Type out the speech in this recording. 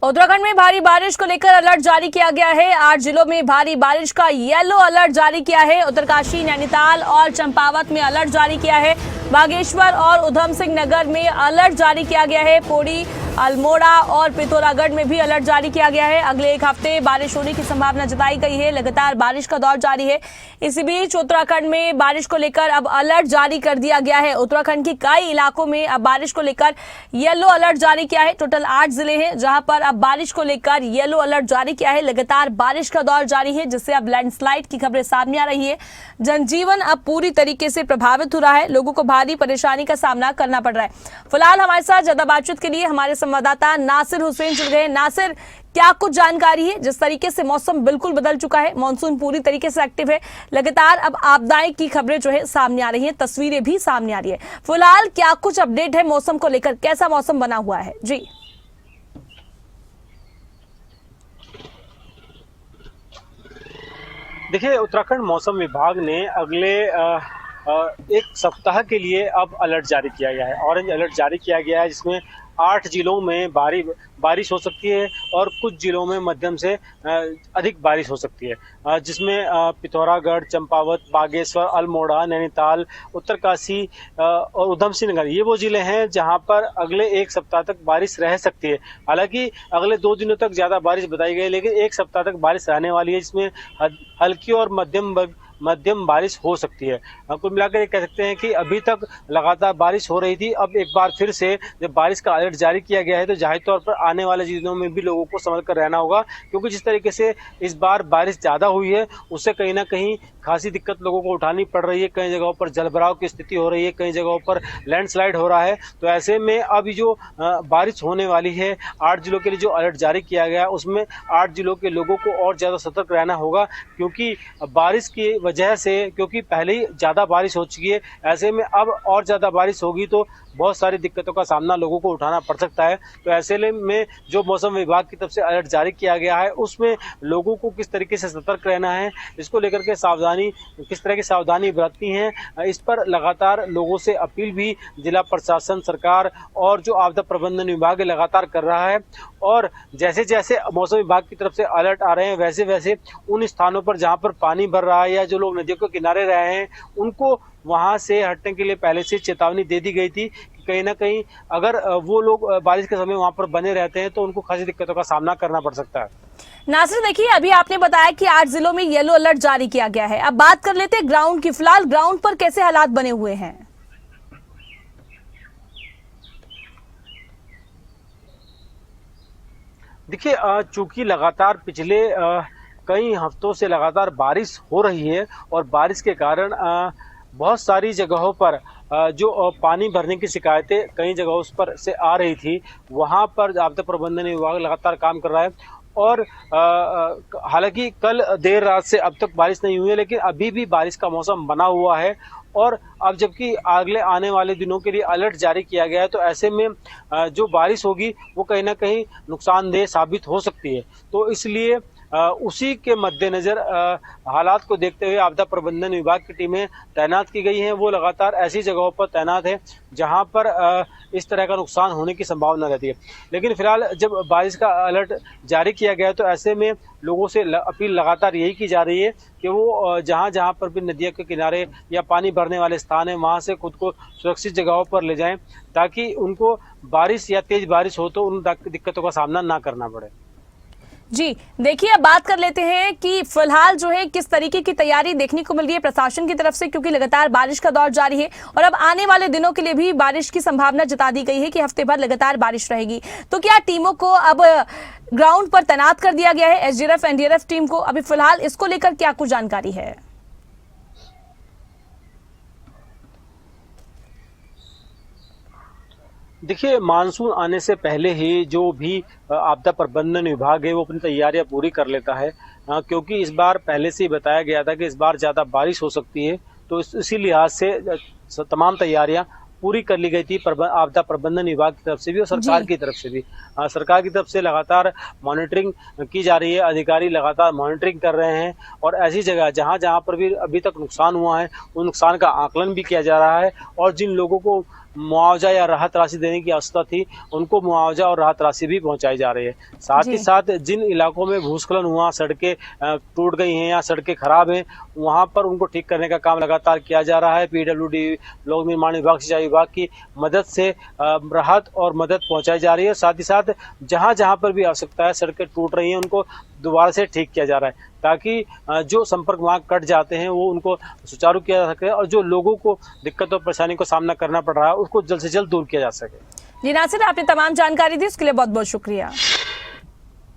उत्तराखंड में भारी बारिश को लेकर अलर्ट जारी किया गया है। 8 जिलों में भारी बारिश का येलो अलर्ट जारी किया है। उत्तरकाशी, नैनीताल और चंपावत में अलर्ट जारी किया है। बागेश्वर और उधम सिंह नगर में अलर्ट जारी किया गया है। पौड़ी, अल्मोड़ा और पिथौरागढ़ में भी अलर्ट जारी किया गया है। अगले एक हफ्ते बारिश होने की संभावना जताई गई है। लगातार बारिश का दौर जारी है। इसी बीच उत्तराखंड में बारिश को लेकर अब अलर्ट जारी कर दिया गया है। उत्तराखंड के कई इलाकों में अब बारिश को लेकर येलो अलर्ट जारी किया है। टोटल 8 जिले हैं जहां पर अब बारिश को लेकर येलो अलर्ट जारी किया है। लगातार बारिश का दौर जारी है, जिससे अब लैंडस्लाइड की खबरें सामने आ रही है। जनजीवन अब पूरी तरीके से प्रभावित हो रहा है। लोगों को भारी परेशानी का सामना करना पड़ रहा है। फिलहाल हमारे साथ ज्यादा बातचीत के लिए हमारे संवाददाता नासिर हुसैन जुड़ गए। नासिर, क्या कुछ जानकारी है? जिस तरीके से मौसम बिल्कुल बदल चुका है, मानसून पूरी तरीके से एक्टिव है, लगातार अब आपदाएं की खबरें जो है सामने आ रही हैं, तस्वीरें भी सामने आ रही है। फिलहाल क्या कुछ अपडेट है मौसम को लेकर? कैसा मौसम बना हुआ है? जी देखिए, उत्तराखंड मौसम विभाग ने अगले एक सप्ताह के लिए अब अलर्ट जारी किया गया है। ऑरेंज अलर्ट जारी किया गया है, जिसमें 8 जिलों में बारिश हो सकती है और कुछ जिलों में मध्यम से अधिक बारिश हो सकती है, जिसमें पिथौरागढ़, चंपावत, बागेश्वर, अल्मोड़ा, नैनीताल, उत्तरकाशी और उधम सिंह नगर ये वो जिले हैं जहां पर अगले एक सप्ताह तक बारिश रह सकती है। हालांकि अगले 2 दिनों तक ज्यादा बारिश बताई गई, लेकिन एक सप्ताह तक बारिश रहने वाली है, जिसमें हल्की और मध्यम बारिश हो सकती है। कुल मिलाकर ये कह सकते हैं कि अभी तक लगातार बारिश हो रही थी। अब एक बार फिर से जब बारिश का अलर्ट जारी किया गया है तो जाहिर तौर पर आने वाले दिनों में भी लोगों को संभल कर रहना होगा, क्योंकि जिस तरीके से इस बार बारिश ज्यादा हुई है उससे कहीं ना कहीं खासी दिक्कत लोगों को उठानी पड़ रही है। कई जगहों पर जलभराव की स्थिति हो रही है, कई जगहों पर लैंडस्लाइड हो रहा है। तो ऐसे में अब जो बारिश होने वाली है, 8 जिलों के लिए जो अलर्ट जारी किया गया है उसमें 8 जिलों के लोगों को और ज्यादा सतर्क रहना होगा, क्योंकि बारिश की वजह से, क्योंकि पहले ही ज्यादा बारिश हो चुकी है, ऐसे में अब और ज्यादा बारिश होगी तो बहुत सारी दिक्कतों का सामना लोगों को उठाना पड़ सकता है। तो ऐसे में जो मौसम विभाग की तरफ से अलर्ट जारी किया गया है उसमें लोगों को किस तरीके से सतर्क रहना है, इसको लेकर के किस तरह की सावधानी बरतनी है, इस पर लगातार लोगों से अपील भी जिला प्रशासन, सरकार और जो आपदा प्रबंधन विभाग लगातार कर रहा है। और जैसे जैसे मौसम विभाग की तरफ से अलर्ट आ रहे हैं, वैसे वैसे उन स्थानों पर जहां पर पानी भर रहा है या जो लोग नदियों के किनारे रहे हैं उनको वहां से हटने के लिए पहले से चेतावनी दे दी गई थी कि कहीं ना कहीं अगर वो लोग बारिश के समय वहां पर बने रहते हैं तो उनको खासी दिक्कतों का सामना करना पड़ सकता है। नासिर, देखिए, अभी आपने बताया कि 8 जिलों में येलो अलर्ट जारी किया गया है। अब बात कर लेते हैं ग्राउंड की। फिलहाल ग्राउंड पर कैसे हालात बने हुए हैं? देखिए, चूंकि लगातार पिछले कई हफ्तों से लगातार बारिश हो रही है और बारिश के कारण बहुत सारी जगहों पर जो पानी भरने की शिकायतें कई जगहों पर से आ रही थी, वहां पर आपदा प्रबंधन विभाग लगातार काम कर रहा है। और हालांकि कल देर रात से अब तक बारिश नहीं हुई है, लेकिन अभी भी बारिश का मौसम बना हुआ है। और अब जबकि अगले आने वाले दिनों के लिए अलर्ट जारी किया गया है, तो ऐसे में जो बारिश होगी वो कहीं ना कहीं नुकसानदेह साबित हो सकती है। तो इसलिए उसी के मद्देनजर हालात को देखते हुए आपदा प्रबंधन विभाग की टीमें तैनात की गई हैं। वो लगातार ऐसी जगहों पर तैनात है जहां पर इस तरह का नुकसान होने की संभावना रहती है। लेकिन फिलहाल जब बारिश का अलर्ट जारी किया गया है तो ऐसे में लोगों से अपील लगातार यही की जा रही है कि वो जहां जहां पर भी नदियों के किनारे या पानी भरने वाले स्थान है वहां से खुद को सुरक्षित जगहों पर ले जाएं, ताकि उनको बारिश या तेज बारिश हो तो उन दिक्कतों का सामना ना करना पड़े। जी देखिए, अब बात कर लेते हैं कि फिलहाल जो है किस तरीके की तैयारी देखने को मिल रही है प्रशासन की तरफ से, क्योंकि लगातार बारिश का दौर जारी है और अब आने वाले दिनों के लिए भी बारिश की संभावना जता दी गई है कि हफ्ते भर लगातार बारिश रहेगी। तो क्या टीमों को अब ग्राउंड पर तैनात कर दिया गया है, एसडीआरएफ एनडीआरएफ टीम को? अभी फिलहाल इसको लेकर क्या कुछ जानकारी है? देखिए, मानसून आने से पहले ही जो भी आपदा प्रबंधन विभाग है वो अपनी तैयारियां पूरी कर लेता है, क्योंकि इस बार पहले से ही बताया गया था कि इस बार ज़्यादा बारिश हो सकती है। तो इसी लिहाज से तमाम तैयारियां पूरी कर ली गई थी आपदा प्रबंधन विभाग की तरफ से भी और सरकार की तरफ से भी। सरकार की तरफ से लगातार मॉनिटरिंग की जा रही है, अधिकारी लगातार मॉनिटरिंग कर रहे हैं और ऐसी जगह जहां जहां पर भी अभी तक नुकसान हुआ है उन नुकसान का आकलन भी किया जा रहा है। और जिन लोगों को मुआवजा या राहत राशि देने की आवश्यकता थी, उनको मुआवजा और राहत राशि भी पहुंचाई जा रही है। साथ ही साथ जिन इलाकों में भूस्खलन हुआ, सड़कें टूट गई हैं या सड़कें खराब हैं, वहां पर उनको ठीक करने का काम लगातार किया जा रहा है। पीडब्ल्यूडी, लोक निर्माण विभाग, सिंचाई विभाग की मदद से राहत और मदद पहुंचाई जा रही है। साथ ही साथ जहां जहां पर भी आवश्यकता है, सड़कें टूट रही हैं, उनको दोबारा से ठीक किया जा रहा है, ताकि जो संपर्क मार्ग कट जाते हैं वो उनको सुचारू किया जा सके और जो लोगों को दिक्कत और परेशानी का सामना करना पड़ रहा है उसको जल्द से जल्द दूर किया जा सके। जी नासिर, आपने तमाम जानकारी दी, उसके लिए बहुत बहुत शुक्रिया।